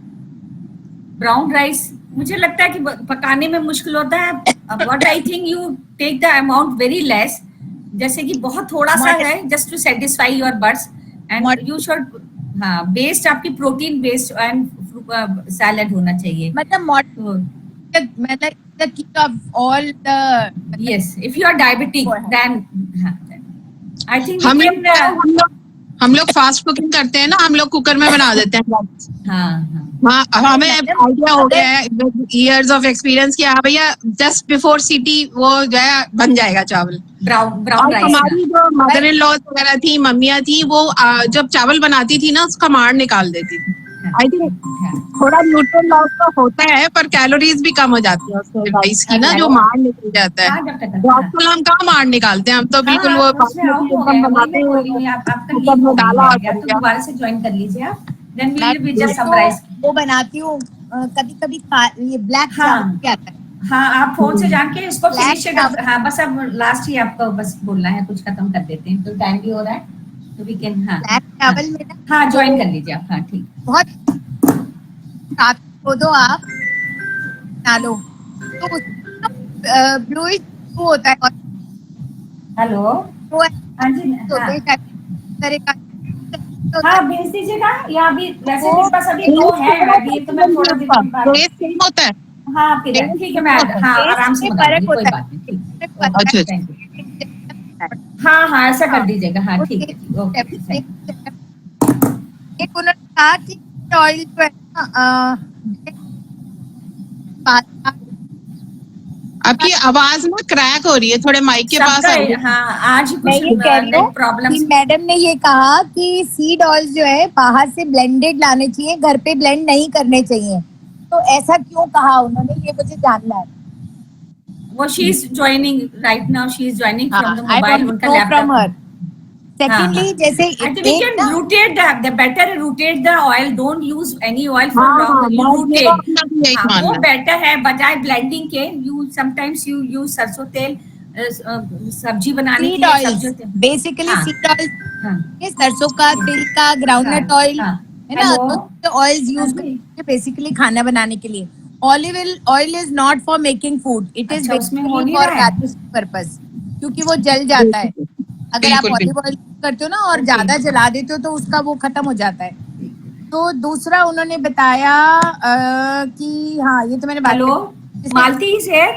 ब्राउन राइस मुझे लगता है कि पकाने में मुश्किल होता है. What I think you take the amount very less, जैसे कि बहुत थोड़ा सा है just to satisfy your birds. And you should based आपकी प्रोटीन बेस्ड एंड सैलेड होना चाहिए. मतलब the key of all the yes, if you are diabetic then I think हम लोग फास्ट कुकिंग करते हैं ना, हम लोग कुकर में बना देते हैं. हाँ, हमें आइडिया हो गया है, इयर्स ऑफ एक्सपीरियंस कि हाँ भैया जस्ट बिफोर सीटी वो जो है बन जाएगा चावल. Brown rice. हमारी जो मदर इन लॉ वगैरह थी, मम्मियाँ थी, वो जब चावल बनाती थी ना उसका मार निकाल देती थी. आई थिंक थोड़ा न्यूट्रिएंट लॉस तो होता है पर कैलोरीज भी कम हो जाती है उससे राइस की ना, जो मार निकल जाता है. तो आजकल हम कहाँ मार निकालते हैं, हम तो बिल्कुल वो बनाते हैं. दोबारा से ज्वाइन कर लीजिए आप. Then we will just summarize. वो बनाती हूँ कभी ये ब्लैक चावल क्या आता है. हाँ, आप फोन से जान के इसको फिनिश. हाँ, बस अब लास्ट ही आपको बस बोलना है, कुछ खत्म कर देते हैं तो टाइम भी हो रहा है तो वी कैन. हाँ, ब्लैक चावल में ना, हाँ ज्वाइन कर लीजिए आप. हाँ ठीक. बहुत साथ को दो आप डालो तो ब्लूइश वो होता है. हेलो. वो हाँ जी. तरह का. हाँ, भेज दीजिएगा. या अभी वैसे मेरे पास अभी दो है, अभी तो मैं थोड़ा देर बाद होता है. हाँ फिर ठीक है, मैं हाँ आराम से बता दूंगी, कोई बात नहीं. ठीक. हाँ ऐसा कर दीजिएगा. हाँ ठीक है. ओके. एक उन्होंने कहा कि ऑयल जो है आपकी आवाज ना क्रैक हो रही है, थोड़े माइक के पास आइए. हाँ, आज कुछ प्रॉब्लम. मैडम ने ये कहा कि सीड ऑयल जो है बाहर से ब्लेंडेड लाने चाहिए, घर पे ब्लेंड नहीं करने चाहिए. तो ऐसा क्यों कहा उन्होंने, ये मुझे जानना है. वो she is joining right now. She is joining from the mobile, उनका लैपटॉप. सेकेंडली जैसे I think we एक can ना rotate the better rotate the oil. Don't use any oil for हाँ, raw. You मेरा rotate. अपना भी यही हाँ, वो मानना है। बेटर है बजाय ब्लेंडिंग के. You sometimes you use सरसों तेल सब्जी बनाने के सीड लिए ऑयल्स, सब्जियों तेल. बेसिकली हाँ. सीड ऑयल, हाँ. सरसों का, तिल का, ग्राउंडनट हाँ, ऑयल, हाँ. है ना, Hello? तो ऑयल्स यूज हाँ जी. करते हैं बेसिकली खाना बनाने के लिए. Oil is not for making food, it is अच्छा, उसमें हो बेसिकली नहीं फॉर रहा है. गार्निशिंग पर्पस, क्योंकि वो जल जाता है. अगर आप बिल्कुल, ऑलिव ऑयल करते हो ना और Okay. ज्यादा जला देते हो तो उसका वो खत्म हो जाता है. तो दूसरा उन्होंने बताया कि हाँ, ये तो मैंने बात Hello? करी. Malti is here?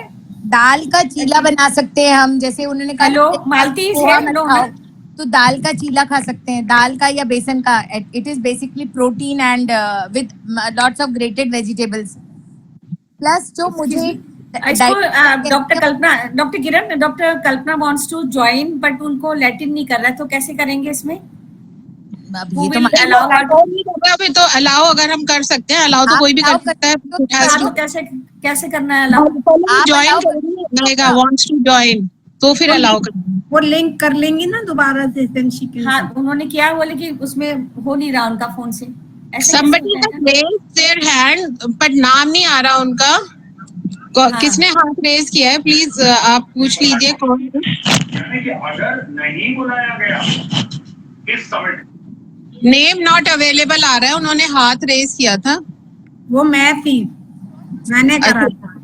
दाल का चीला बना सकते हैं हम, जैसे उन्होंने कहा Hello? ना, Malti is पोहा here? मत No, खाओ, ना? तो दाल का चीला खा सकते हैं, दाल का या बेसन का. It is basically protein and with lots of grated vegetables. Plus जो मुझे इसको doctor Kiran, doctor Kalpana wants to join but उनको लेटिन नहीं कर रहा है, तो कैसे करेंगे इसमें? अब Who ये तो will मतलब allow her to? अभी तो अलाउ अगर हम कर सकते हैं, अलाउ तो आप कोई भी कर allow सकता है. करते हाँ, हो तो कैसे कैसे करना है allow? आप ज्वाइन allow करेगा, वांट्स टू ज्वाइन, तो फिर अलाउ कर. वो लिंक कर लेंगी ना दोबारा से, then she can हाँ, उन्होंने क्या बोले कि उसमें हो नहीं रहा उनका फोन से. ऐसे कैसे somebody होता has है? raised their hand but नाम नहीं आ रहा उनका. हाँ. किसने हाथ रेज किया है, प्लीज आप पूछ लीजिए कौन है. कि अगर नहीं बुलाया गया इस समिट, नेम नॉट अवेलेबल आ रहा है, उन्होंने हाथ रेज किया था. वो मैं थी, मैंने करा था.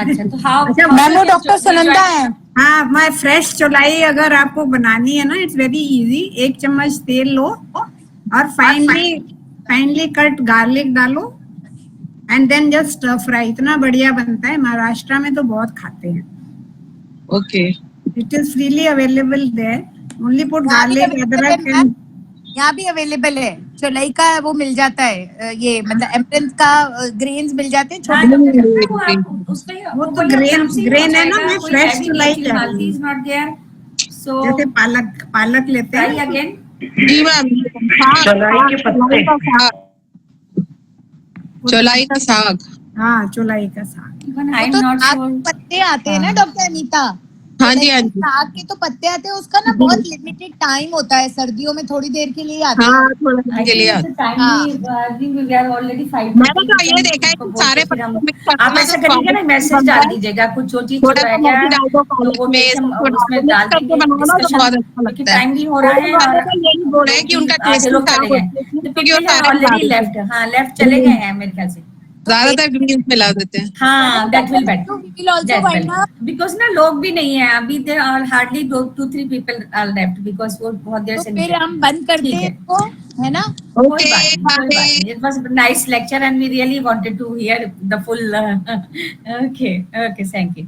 अच्छा, तो हाउ? मैंने डॉक्टर सुनंदा है. हाँ, मैं फ्रेश चौलाई अगर आपको बनानी है ना, इट्स वेरी इजी. 1 चम्मच तेल लो और फाइनली कट गार्लिक डालो and then just stir fry. इतना बढ़िया बनता है. महाराष्ट्र में तो बहुत खाते हैं. Okay. It is freely available there. Only put यहाँ भी गार्लिक, available अदरक है, एंड यहाँ भी अवेलेबल है. चौलाई का वो मिल जाता है, ये मतलब एमरंथ का ग्रेन्स मिल जाते हैं हाँ, छोटे. डॉक्टर, वो आप उस पे वो तो grain है ना, मैं fresh चुलाई कर रही हूँ. मालती इज नॉट देयर, सो जैसे पालक लेते ट्राई हैं. अगेन. जी मैम. चौलाई के पत्ते. चौलाई का साग. हाँ, चौलाई का साग. इवन आई वो एम तो नॉट साग श्योर. के पत्ते आते हैं ना हाँ. डॉक्टर अनीता. हाँ जी, हाँ जी. साग के तो पत्ते आते हैं, उसका ना बहुत लिमिटेड टाइम होता है, सर्दियों में थोड़ी देर के लिए आते हैं. हाँ, थोड़ा दिन के लिए आता है. मैंने तो ये देखा है कि सारे पत्ते mix करके आप ऐसा करिएगा ना, मैसेज डाल दीजिएगा, कुछ जो चीज थोड़ा रह सा गया मेथी डाल दो तो वो पालक में, टेस्ट हम थोड़ा उसमें mix डाल करके देंगे. बनाओ ना तो डिस्कशन बहुत अच्छा क्योंकि लगता है. टाइम भी हो रहा है वालों और का यही बोल रहे हैं कि उनका आधे टेस्ट लोग चले गए, तो क्योंकि वो सारे ऑलरेडी लेफ्ट. हाँ, लेफ्ट चले गए हैं मेरे ख्याल से. ज्यादातर ग्रीन मिला देते हैं. हाँ, that will better. So we will also That wind will. up. Because ना लोग भी नहीं है अभी, there are hardly 2-3 people are left because वो बहुत देर तो से नहीं फिर हम बंद करते ठीक है. हैं इसको, है ना. कोई ओके, बात नहीं, कोई बात नहीं. It was a nice lecture and we really wanted to hear the full. Okay, thank you.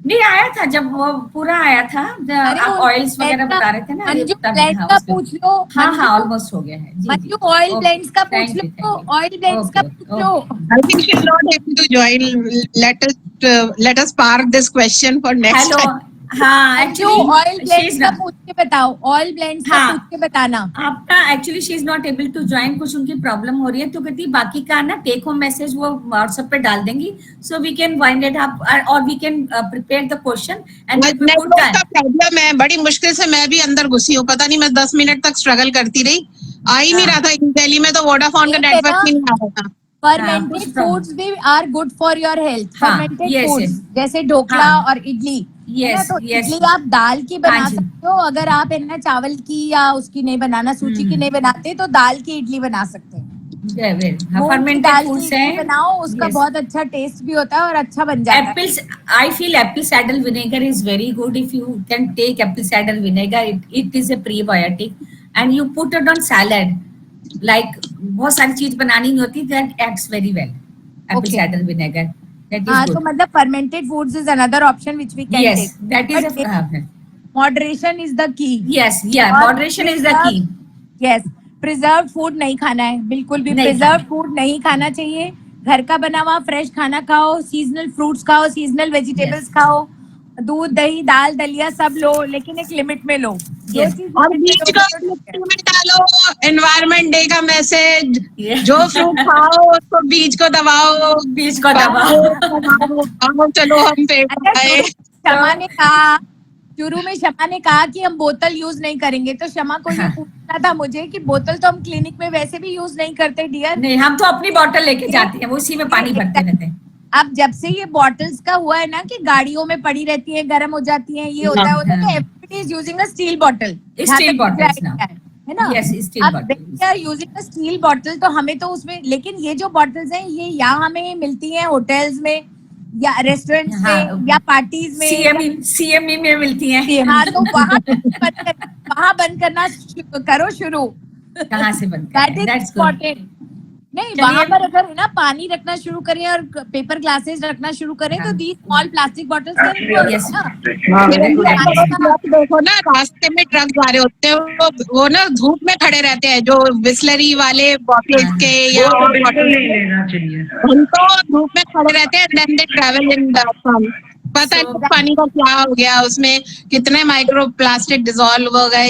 नहीं आया था जब वो पूरा आया था, आप ऑयल्स वगैरह बता रहे थे ना. मंजू तब ब्लेंड्स हाँ, का उसमें- पूछ लो. हाँ, ऑलमोस्ट हो गया है. जी, मंजू ऑयल ब्लेंड्स का पूछ Thank you, low, thank you. Oil blends का Okay, पूछ लो. I think she's not able to join. Let us park this question for next hello. time. हाँ, मंजू ऑयल एक्चुअली ब्लेंड्स का पूछ के बताओ, ऑयल ब्लेंड्स का हाँ. पूछ के बताना. आपका actually she is not able to join, कुछ उनकी प्रॉब्लम हो रही है, तो कहती बाकी का ना टेक होम मैसेज वो व्हाट्सएप पे डाल देंगी, so we can wind it up और we can prepare the question and network का प्रॉब्लम है, बड़ी मुश्किल से मैं भी अंदर घुसी हूँ. पता नहीं मैं 10 मिनट तक स्ट्रगल करती रही. आ ही नहीं हाँ. रहा था. इन दिल्ली में तो वोडाफोन का एक है नेटवर्क ना, ही नहीं आ रहा था. फर्मेंटेड कुछ problem. फूड्स भी are good for your health. हाँ, फर्मेंटेड yes, फूड्स yes. जैसे ढोकला हाँ. और इडली. है ना, Yes, तो yes. इडली आप दाल की बना हाँ जी. सकते हो. अगर आप है ना चावल की या उसकी नहीं बनाना, सूजी की नहीं बनाते, तो दाल की इडली बना सकते हैं. मूंग की फर्मेंटेड दाल की फूड्स इडली हैं. बनाओ, उसका Yes. बहुत अच्छा टेस्ट भी होता है और अच्छा बन जाता है. Apples, I feel apple cider vinegar is very good. If you can take apple cider vinegar, it is a prebiotic and you put it on salad. Like बहुत सारी चीज बनानी नहीं होती, that acts very well. Apple Okay. cider vinegar, that हाँ, is तो good. मतलब fermented foods is another option which we can Yes, take. that is a moderation is the key. yes, yeah. और Moderation is the key. Yes. Preserve food नहीं खाना है, बिल्कुल भी नहीं प्रिजर्व खाना। फूड नहीं खाना चाहिए. घर का बना हुआ फ्रेश खाना खाओ, सीजनल फ्रूट्स खाओ, सीजनल वेजिटेबल्स Yes. खाओ, दूध दही दाल दलिया सब लो, लेकिन एक लिमिट में लो. जो Yes. चीज़ और limit बीच में को लो, वो ठीक है. में डालो एनवायरमेंट डे का मैसेज. Yeah. जो फ्रूट खाओ उसको बीज को दबाओ. बीज को दबाओ. आओ, चलो हम पेड़ अच्छा, आए. शमा ने कहा शुरू में शमा ने कहा कि हम बोतल यूज नहीं करेंगे, तो शमा को ये पूछना था मुझे कि बोतल तो हम क्लिनिक में वैसे भी यूज नहीं करते डियर। नहीं, हम तो अपनी बोतल लेके जाते हैं, वो उसी में पानी भरते रहते हैं। अब जब से ये बॉटल्स का हुआ है ना कि गाड़ियों में पड़ी रहती है, गर्म हो जाती है, ये होता है तो everybody is using a steel bottle, steel bottles ना, है ना। यस, स्टील अब bottle. Using a steel bottle, तो हमें तो उसमें, लेकिन ये जो बॉटल्स हैं ये या हमें मिलती हैं होटल्स में या रेस्टोरेंट्स में या पार्टीज में, सीएमई में मिलती हैं। हाँ, तो वहाँ बंद करना करो शुरू। कहाँ से बंद दैट करें? Is That's good. इम्पोर्टेंट। नहीं, चलिए। वहां पर अगर है ना पानी रखना शुरू करें और पेपर ग्लासेस रखना शुरू करें तो the small plastic bottles Yes. देखो ना, रास्ते में ट्रक जा रहे होते हैं, वो ना धूप में खड़े रहते हैं, जो बिस्लरी वाले बॉटल्स के या वो तो और बिल्कुल bottles नहीं लेना चाहिए। उनको धूप में खड़े रहते हैं, then they travel in the sun. पता नहीं पानी का क्या हो गया, उसमें कितने माइक्रो प्लास्टिक डिसॉल्व हो गए,